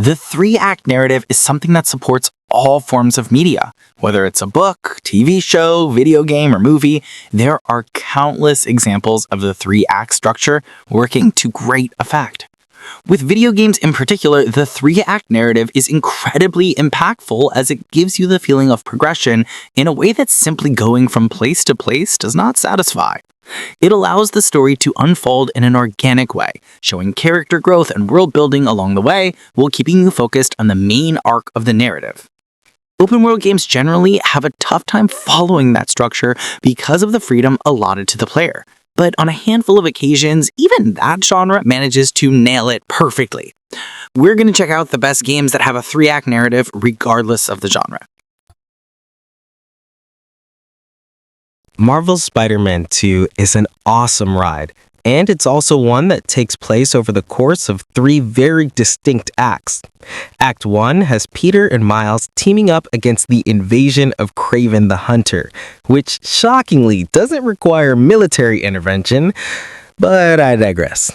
The three-act narrative is something that supports all forms of media. Whether it's a book, TV show, video game, or movie, there are countless examples of the three-act structure working to great effect. With video games in particular, the three-act narrative is incredibly impactful as it gives you the feeling of progression in a way that simply going from place to place does not satisfy. It allows the story to unfold in an organic way, showing character growth and world building along the way while keeping you focused on the main arc of the narrative. Open world games generally have a tough time following that structure because of the freedom allotted to the player. But on a handful of occasions, even that genre manages to nail it perfectly. We're going to check out the best games that have a three-act narrative regardless of the genre. Marvel's Spider-Man 2 is an awesome ride, and it's also one that takes place over the course of 3 very distinct acts. Act 1 has Peter and Miles teaming up against the invasion of Kraven the Hunter, which shockingly doesn't require military intervention, but I digress.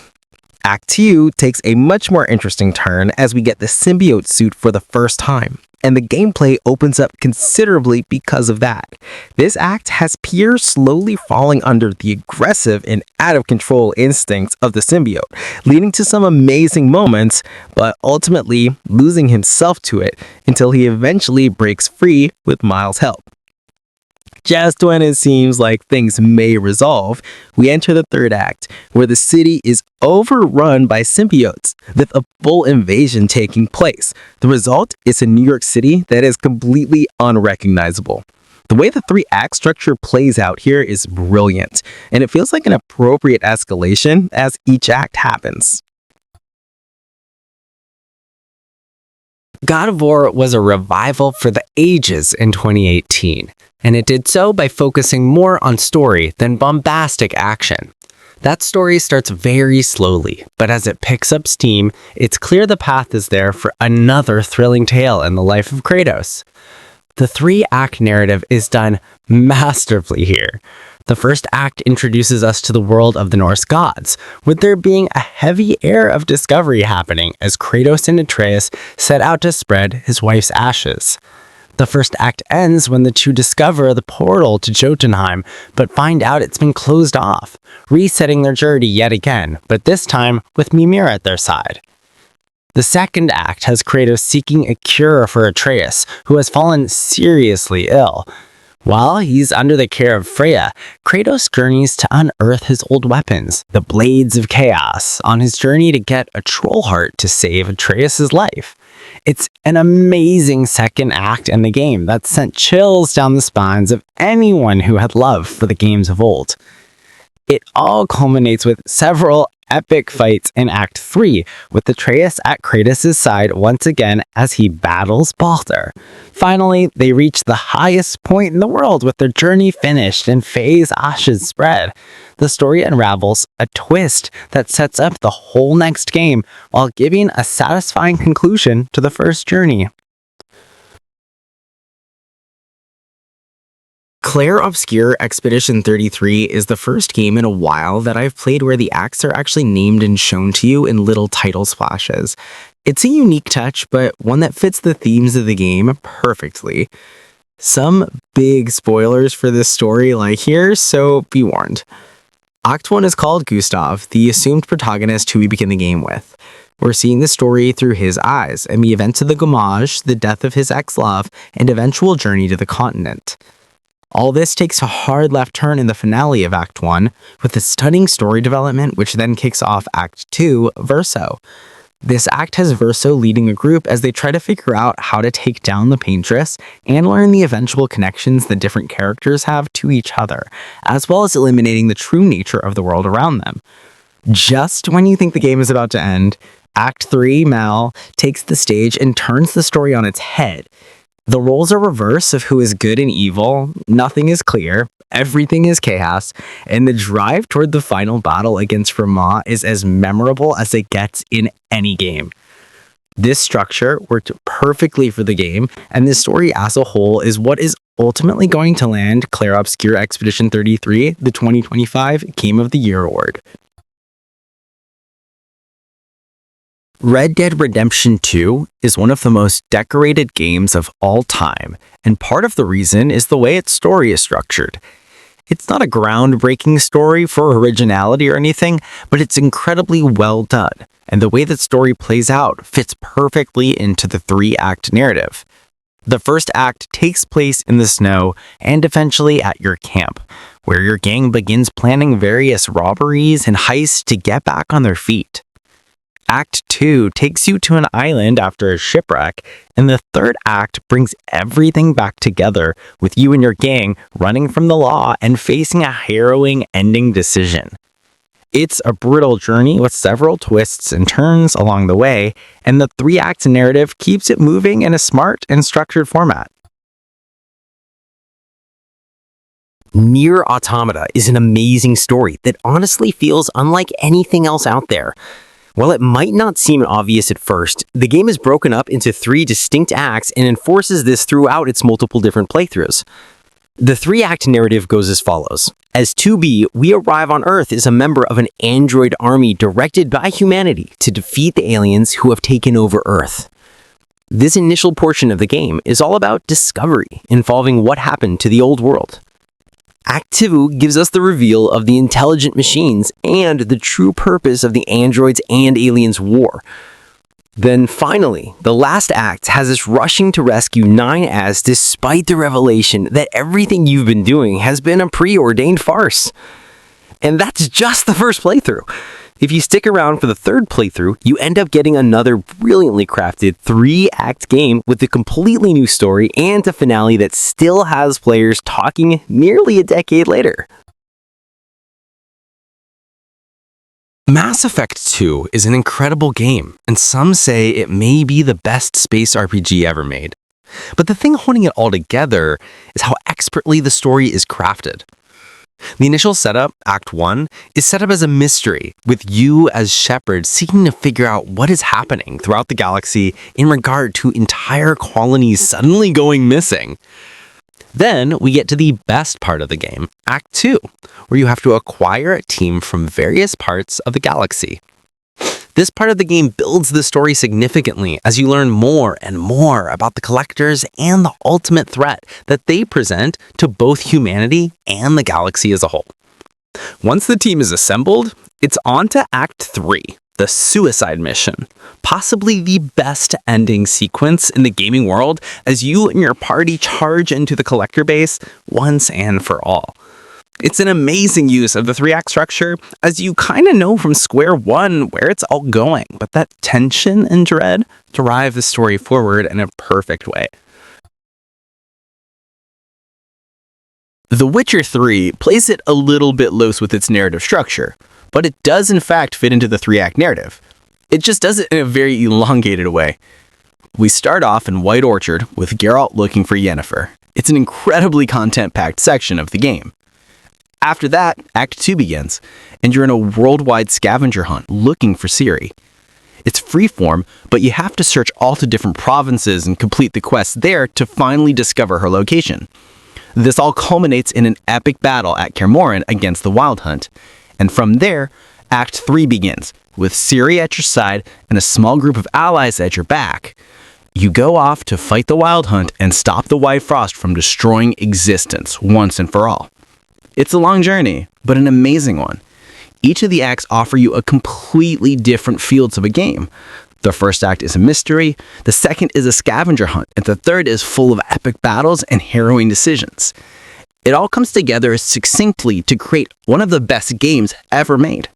Act 2 takes a much more interesting turn as we get the symbiote suit for the first time, and the gameplay opens up considerably because of that. This act has Peter slowly falling under the aggressive and out-of-control instincts of the symbiote, leading to some amazing moments, but ultimately losing himself to it until he eventually breaks free with Miles' help. Just when it seems like things may resolve, we enter the third act, where the city is overrun by symbiotes, with a full invasion taking place. The result is a New York City that is completely unrecognizable. The way the three-act structure plays out here is brilliant, and it feels like an appropriate escalation as each act happens. God of War was a revival for the ages in 2018, and it did so by focusing more on story than bombastic action. That story starts very slowly, but as it picks up steam, it's clear the path is there for another thrilling tale in the life of Kratos. The three-act narrative is done masterfully here. The first act introduces us to the world of the Norse gods, with there being a heavy air of discovery happening as Kratos and Atreus set out to spread his wife's ashes. The first act ends when the two discover the portal to Jotunheim, but find out it's been closed off, resetting their journey yet again, but this time with Mimir at their side. The second act has Kratos seeking a cure for Atreus, who has fallen seriously ill. While he's under the care of Freya, Kratos journeys to unearth his old weapons, the Blades of Chaos, on his journey to get a troll heart to save Atreus' life. It's an amazing second act in the game that sent chills down the spines of anyone who had love for the games of old. It all culminates with several epic fights in Act 3, with Atreus at Kratos' side once again as he battles Baldur. Finally, they reach the highest point in the world with their journey finished and Faye's ashes spread. The story unravels a twist that sets up the whole next game while giving a satisfying conclusion to the first journey. Clair Obscur Expedition 33 is the first game in a while that I've played where the acts are actually named and shown to you in little title splashes. It's a unique touch, but one that fits the themes of the game perfectly. Some big spoilers for this story lie here, so be warned. Act 1 is called Gustav, the assumed protagonist who we begin the game with. We're seeing the story through his eyes, and the events of the Gommage, the death of his ex-love, and eventual journey to the continent. All this takes a hard left turn in the finale of Act 1, with a stunning story development which then kicks off Act 2, Verso. This act has Verso leading a group as they try to figure out how to take down the Paintress and learn the eventual connections the different characters have to each other, as well as eliminating the true nature of the world around them. Just when you think the game is about to end, Act 3, Mal, takes the stage and turns the story on its head. The roles are reversed of who is good and evil, nothing is clear, everything is chaos, and the drive toward the final battle against Rama is as memorable as it gets in any game. This structure worked perfectly for the game, and the story as a whole is what is ultimately going to land Clair Obscur Expedition 33 the 2025 Game of the Year award. Red Dead Redemption 2 is one of the most decorated games of all time, and part of the reason is the way its story is structured. It's not a groundbreaking story for originality or anything, but it's incredibly well done, and the way that story plays out fits perfectly into the three-act narrative. The first act takes place in the snow and eventually at your camp, where your gang begins planning various robberies and heists to get back on their feet. Act 2 takes you to an island after a shipwreck, and the third act brings everything back together with you and your gang running from the law and facing a harrowing ending decision. It's a brutal journey with several twists and turns along the way, and the three-act narrative keeps it moving in a smart and structured format. NieR Automata is an amazing story that honestly feels unlike anything else out there. While it might not seem obvious at first, the game is broken up into 3 distinct acts and enforces this throughout its multiple different playthroughs. The 3-act narrative goes as follows. As 2B, we arrive on Earth as a member of an android army directed by humanity to defeat the aliens who have taken over Earth. This initial portion of the game is all about discovery, involving what happened to the old world. Act 2 gives us the reveal of the intelligent machines and the true purpose of the androids and aliens war. Then finally, the last act has us rushing to rescue 9S despite the revelation that everything you've been doing has been a preordained farce. And that's just the first playthrough. If you stick around for the third playthrough, you end up getting another brilliantly crafted 3-act game with a completely new story and a finale that still has players talking nearly a decade later. Mass Effect 2 is an incredible game, and some say it may be the best space RPG ever made. But the thing holding it all together is how expertly the story is crafted. The initial setup, Act 1, is set up as a mystery, with you as Shepard seeking to figure out what is happening throughout the galaxy in regard to entire colonies suddenly going missing. Then we get to the best part of the game, Act 2, where you have to acquire a team from various parts of the galaxy. This part of the game builds the story significantly as you learn more and more about the collectors and the ultimate threat that they present to both humanity and the galaxy as a whole. Once the team is assembled, it's on to Act 3, the suicide mission, possibly the best ending sequence in the gaming world as you and your party charge into the collector base once and for all. It's an amazing use of the 3-act structure, as you kind of know from square one where it's all going, but that tension and dread drive the story forward in a perfect way. The Witcher 3 plays it a little bit loose with its narrative structure, but it does in fact fit into the 3-act narrative. It just does it in a very elongated way. We start off in White Orchard with Geralt looking for Yennefer. It's an incredibly content-packed section of the game. After that, Act 2 begins, and you're in a worldwide scavenger hunt looking for Ciri. It's freeform, but you have to search all the different provinces and complete the quests there to finally discover her location. This all culminates in an epic battle at Kaer Morhen against the Wild Hunt, and from there, Act 3 begins, with Ciri at your side and a small group of allies at your back. You go off to fight the Wild Hunt and stop the White Frost from destroying existence once and for all. It's a long journey, but an amazing one. Each of the acts offer you a completely different feel to the game. The first act is a mystery, the second is a scavenger hunt, and the third is full of epic battles and harrowing decisions. It all comes together succinctly to create one of the best games ever made.